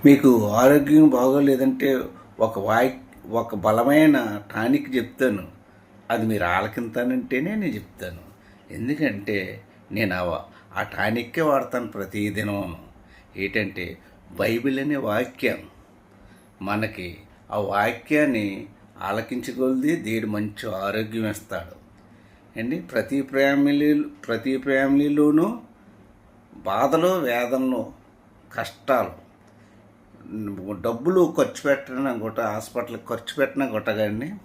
మీకు ఆరోగ్యం బాగోలేదంటే ఒక బలమైన టానిక్ చెప్తాను. అది మీరు ఆలకింతానంటేనే నేను చెప్తాను. ఎందుకంటే నేను ఆ టానిక్కే వాడతాను ప్రతిదినం. ఏంటంటే బైబిల్ అనే వాక్యం మనకి ఆ వాక్యాన్ని ఆలకించగలిది దేవుడు మంచి ఆరోగ్యం ఇస్తాడు అండి. ప్రతి ఫ్యామిలీలోనూ బాధలు, వేదనలు, కష్టాలు, డబ్బులు ఖర్చు పెట్టినా కూడా హాస్పిటల్కి ఖర్చు పెట్టినా కొట్టగానే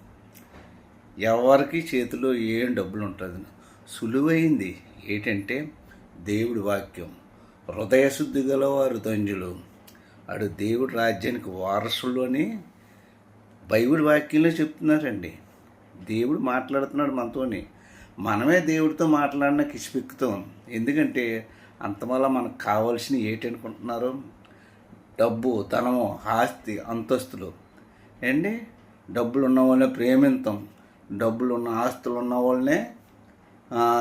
ఎవరికి చేతిలో ఏం డబ్బులు ఉంటుంది. సులువైంది ఏంటంటే దేవుడి వాక్యం. హృదయశుద్ధి గలవారు ధన్యులు, అడు దేవుడి రాజ్యానికి వారసులు అని బైబిల్ వాక్యంలో చెప్తున్నారండి. దేవుడు మాట్లాడుతున్నాడు మనతోని. మనమే దేవుడితో మాట్లాడిన కిసిపెక్కుతాం. ఎందుకంటే అంతవల్ల మనకు కావాల్సినవి ఏంటనుకుంటున్నారు? డబ్బు, ధనము, ఆస్తి, అంతస్తులు అండి. డబ్బులు ఉన్న వాళ్ళనే ప్రేమిస్తాం, డబ్బులు ఉన్న ఆస్తులు ఉన్న వాళ్ళనే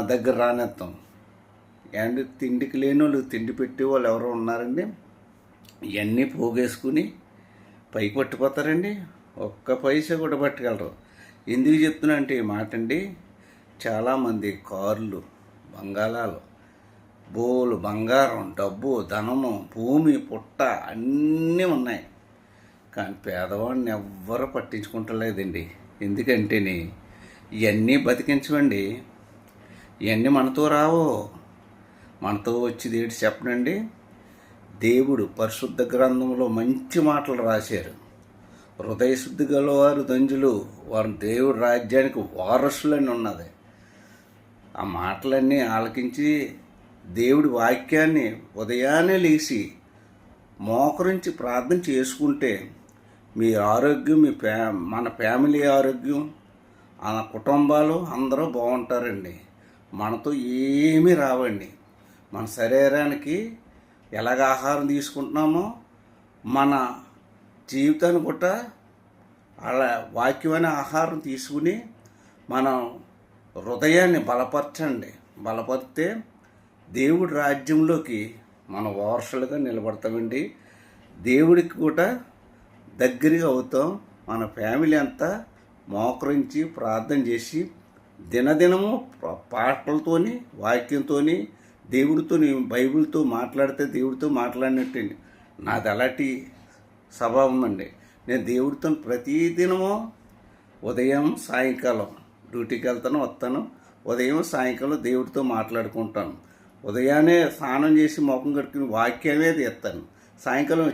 దగ్గర రానిస్తాం అండి. తిండికి లేని వాళ్ళు తిండి పెట్టే వాళ్ళు ఎవరో ఉన్నారండి. ఇవన్నీ పోగేసుకుని పైకి పట్టిపోతారండి. ఒక్క పైసా కూడా పట్టుకెళ్ళరు. ఎందుకు చెప్తున్నా అంటే ఈ మాట అండి, చాలామంది కార్లు, బంగాళాలు, బోలు, బంగారం, డబ్బు, ధనము, భూమి, పుట్ట అన్నీ ఉన్నాయి. కానీ పేదవాడిని ఎవ్వరూ పట్టించుకుంటలేదండి. ఎందుకంటేని ఇవన్నీ బతికించవండి. ఇవన్నీ మనతో రావు. మనతో వచ్చేది ఏంటి చెప్పనండి? దేవుడు పరిశుద్ధ గ్రంథంలో మంచి మాటలు రాశారు. హృదయశుద్ధి గలవారు ధన్యులు, వారు దేవుడి రాజ్యానికి వారసులని ఉన్నది. ఆ మాటలన్నీ ఆలకించి దేవుడి వాక్యాన్ని ఉదయాన్నే లేచి మోకరించి ప్రార్థన చేసుకుంటే మీ ఆరోగ్యం, మన ఫ్యామిలీ ఆరోగ్యం, మన కుటుంబాలు అందరూ బాగుంటారండి. మనతో ఏమీ రావండి. మన శరీరానికి ఎలాగ ఆహారం తీసుకుంటున్నామో మన జీవితాన్ని కూడా అలా వాక్యమైన ఆహారం తీసుకుని మనం హృదయాన్ని బలపరిస్తే దేవుడి రాజ్యంలోకి మన వారసులుగా నిలబడతామండి. దేవుడికి కూడా దగ్గరగా అవుతాం. మన ఫ్యామిలీ అంతా మోకరించి ప్రార్థన చేసి దినదినము పాటలతోని, వాక్యంతోని, దేవుడితోని, బైబిల్తో మాట్లాడితే దేవుడితో మాట్లాడినట్టు నాది అలాంటి స్వభావం అండి. నేను దేవుడితో ప్రతిదినము ఉదయం, సాయంకాలం డ్యూటీకి వస్తాను. ఉదయం, సాయంకాలం దేవుడితో మాట్లాడుకుంటాను. ఉదయాన్నే స్నానం చేసి ముఖం కట్టుకుని వాక్యమే తీస్తాను. సాయంకాలం